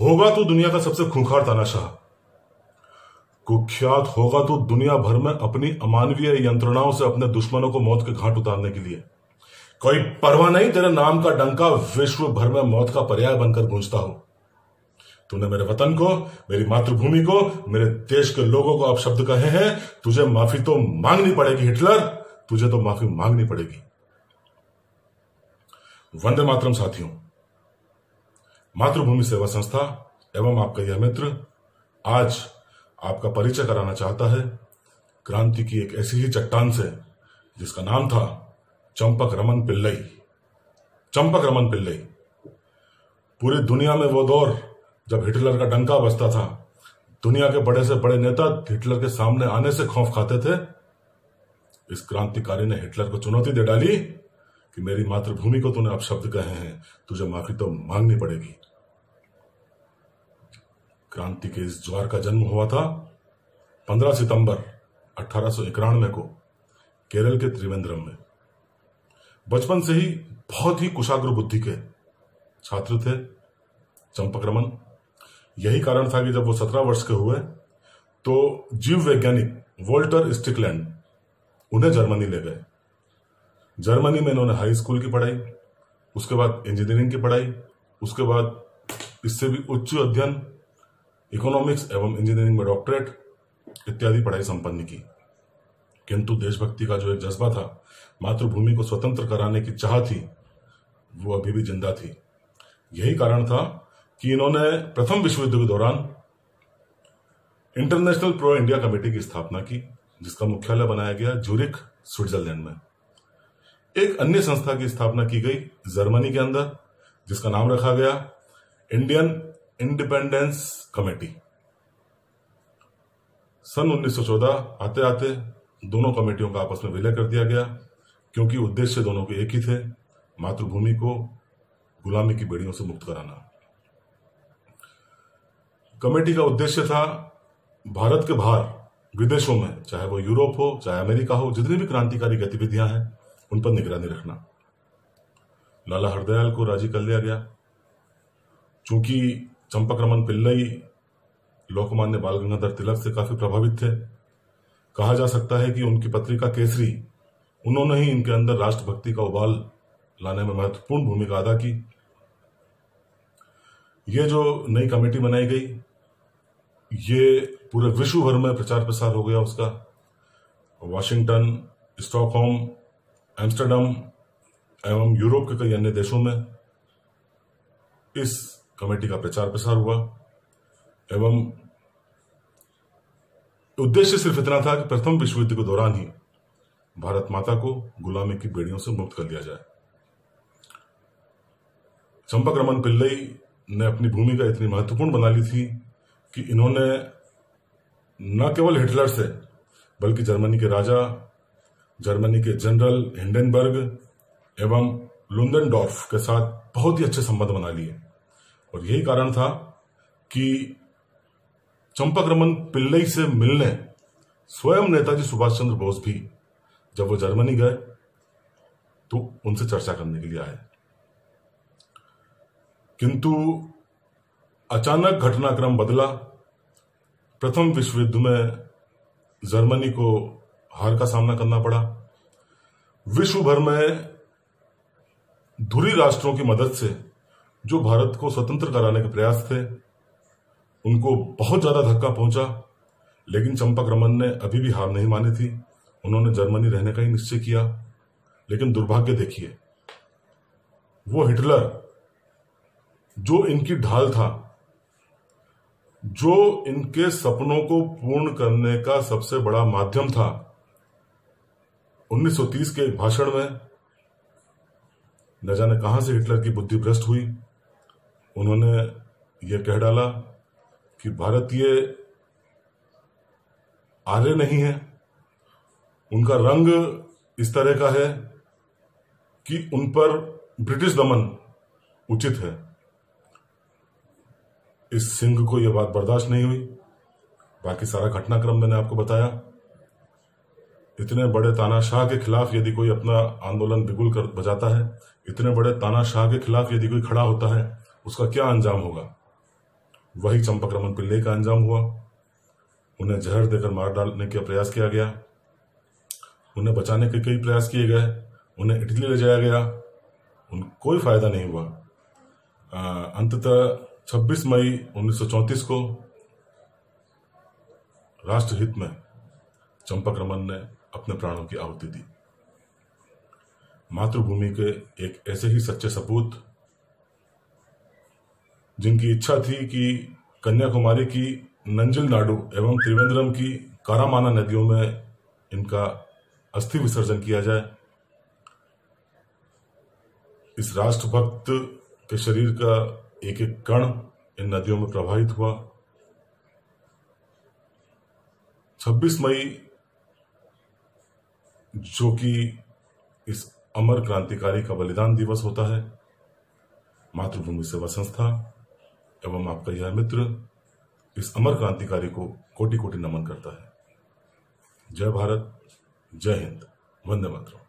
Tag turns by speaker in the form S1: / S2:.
S1: होगा तो दुनिया का सबसे खूंखार तानाशाह, कुख्यात होगा तो दुनिया भर में अपनी अमानवीय यंत्रणाओं से अपने दुश्मनों को मौत के घाट उतारने के लिए। कोई परवाह नहीं, तेरे नाम का डंका विश्व भर में मौत का पर्याय बनकर गूंजता हो। तूने मेरे वतन को, मेरी मातृभूमि को, मेरे देश के लोगों को अपशब्द कहे हैं। तुझे माफी तो मांगनी पड़ेगी हिटलर, तुझे तो माफी मांगनी पड़ेगी। वंदे मातरम साथियों, मातृभूमि सेवा संस्था एवं आपका यह मित्र आज आपका परिचय कराना चाहता है क्रांति की एक ऐसी ही चट्टान से जिसका नाम था चंपक रमन पिल्लई। चंपक रमन पिल्लई, पूरी दुनिया में वो दौर जब हिटलर का डंका बजता था, दुनिया के बड़े से बड़े नेता हिटलर के सामने आने से खौफ खाते थे। इस क्रांतिकारी ने हिटलर को चुनौती दे डाली कि मेरी मातृभूमि को तूने अपशब्द कहे हैं, तुझे माफी तो मांगनी पड़ेगी। क्रांति के इस ज्वार का जन्म हुआ था 15 सितंबर 1891 को केरल के त्रिवेंद्रम में। बचपन से ही बहुत ही कुशाग्र बुद्धि के छात्र थे चंपक रमन। यही कारण था कि जब वो 17 वर्ष के हुए तो जीव वैज्ञानिक वोल्टर स्टिकलैंड उन्हें जर्मनी ले गए। जर्मनी में इन्होंने हाई स्कूल की पढ़ाई, उसके बाद इंजीनियरिंग की पढ़ाई, उसके बाद इससे भी उच्च अध्ययन इकोनॉमिक्स एवं इंजीनियरिंग में डॉक्टरेट इत्यादि पढ़ाई संपन्न की। किंतु देशभक्ति का जो एक जज्बा था, मातृभूमि को स्वतंत्र कराने की चाह थी, वो अभी भी जिंदा थी। यही कारण था कि इन्होंने प्रथम विश्व युद्ध के दौरान इंटरनेशनल प्रो इंडिया कमेटी की स्थापना की, जिसका मुख्यालय बनाया गया ज्यूरिख, स्विट्जरलैंड में। एक अन्य संस्था की स्थापना की गई जर्मनी के अंदर, जिसका नाम रखा गया इंडियन इंडिपेंडेंस कमेटी। सन 1914 आते आते दोनों कमेटियों का आपस में विलय कर दिया गया, क्योंकि उद्देश्य दोनों के एक ही थे, मातृभूमि को गुलामी की बेड़ियों से मुक्त कराना। कमेटी का उद्देश्य था भारत के बाहर विदेशों में, चाहे वो यूरोप हो चाहे अमेरिका हो, जितनी भी क्रांतिकारी गतिविधियां हैं उन पर निगरानी रखना। लाला हरदयाल को राजी कर लिया गया। चूंकि चंपक रमन पिल्लई लोकमान्य बाल गंगाधर तिलक से काफी प्रभावित थे, कहा जा सकता है कि उनकी पत्रिका केसरी, उन्होंने ही इनके अंदर राष्ट्रभक्ति का उबाल लाने में महत्वपूर्ण भूमिका अदा की। ये जो नई कमेटी बनाई गई, ये पूरे विश्व भर में प्रचार प्रसार हो गया उसका। वॉशिंगटन, स्टॉकहोम, एम्स्टर्डम एवं यूरोप के कई अन्य देशों में इस कमेटी का प्रचार प्रसार हुआ एवं उद्देश्य सिर्फ इतना था कि प्रथम विश्व युद्ध के दौरान ही भारत माता को गुलामी की बेड़ियों से मुक्त कर लिया जाए। चंपक रमन पिल्लई ने अपनी भूमिका इतनी महत्वपूर्ण बना ली थी कि इन्होंने न केवल हिटलर से बल्कि जर्मनी के राजा, जर्मनी के जनरल हिंडेनबर्ग एवं लुंडेनडॉर्फ के साथ बहुत ही अच्छे संबंध बना लिए। और यही कारण था कि चंपक रमन पिल्लई से मिलने स्वयं नेताजी सुभाष चंद्र बोस भी जब वो जर्मनी गए तो उनसे चर्चा करने के लिए आए। किंतु अचानक घटनाक्रम बदला। प्रथम विश्व युद्ध में जर्मनी को हार का सामना करना पड़ा। विश्व भर में धुरी राष्ट्रों की मदद से जो भारत को स्वतंत्र कराने के प्रयास थे, उनको बहुत ज्यादा धक्का पहुंचा। लेकिन चंपक रमन ने अभी भी हार नहीं मानी थी। उन्होंने जर्मनी रहने का ही निश्चय किया। लेकिन दुर्भाग्य देखिए, वो हिटलर जो इनकी ढाल था, जो इनके सपनों को पूर्ण करने का सबसे बड़ा माध्यम था, 1930 के एक भाषण में न जाने कहां से हिटलर की बुद्धि भ्रष्ट हुई। उन्होंने यह कह डाला कि भारतीय आर्य नहीं है, उनका रंग इस तरह का है कि उन पर ब्रिटिश दमन उचित है। इस सिंह को यह बात बर्दाश्त नहीं हुई। बाकी सारा घटनाक्रम मैंने आपको बताया। इतने बड़े तानाशाह के खिलाफ यदि कोई अपना आंदोलन बिगुल कर बजाता है, इतने बड़े तानाशाह के खिलाफ यदि कोई खड़ा होता है, उसका क्या अंजाम होगा। वही चंपक पिल्ले का अंजाम हुआ। उन्हें जहर देकर मार डालने का प्रयास किया गया, उन्हें बचाने के कई प्रयास किए गए, उन्हें इटली ले जाया गया, कोई फायदा नहीं हुआ। अंततः 26 मई 1934 को राष्ट्रहित में चंपक ने अपने प्राणों की आहुति दी। मातृभूमि के एक ऐसे ही सच्चे सपूत जिनकी इच्छा थी कि कन्याकुमारी की नंजिल नाडु एवं त्रिवेंद्रम की कारामाना नदियों में इनका अस्थि विसर्जन किया जाए। इस राष्ट्रभक्त के शरीर का एक एक कण इन नदियों में प्रवाहित हुआ। 26 मई जो कि इस अमर क्रांतिकारी का बलिदान दिवस होता है, मातृभूमि सेवा संस्था एवं आपका यह मित्र इस अमर क्रांतिकारी को कोटि कोटि नमन करता है। जय भारत, जय हिंद, वंदे मातरम।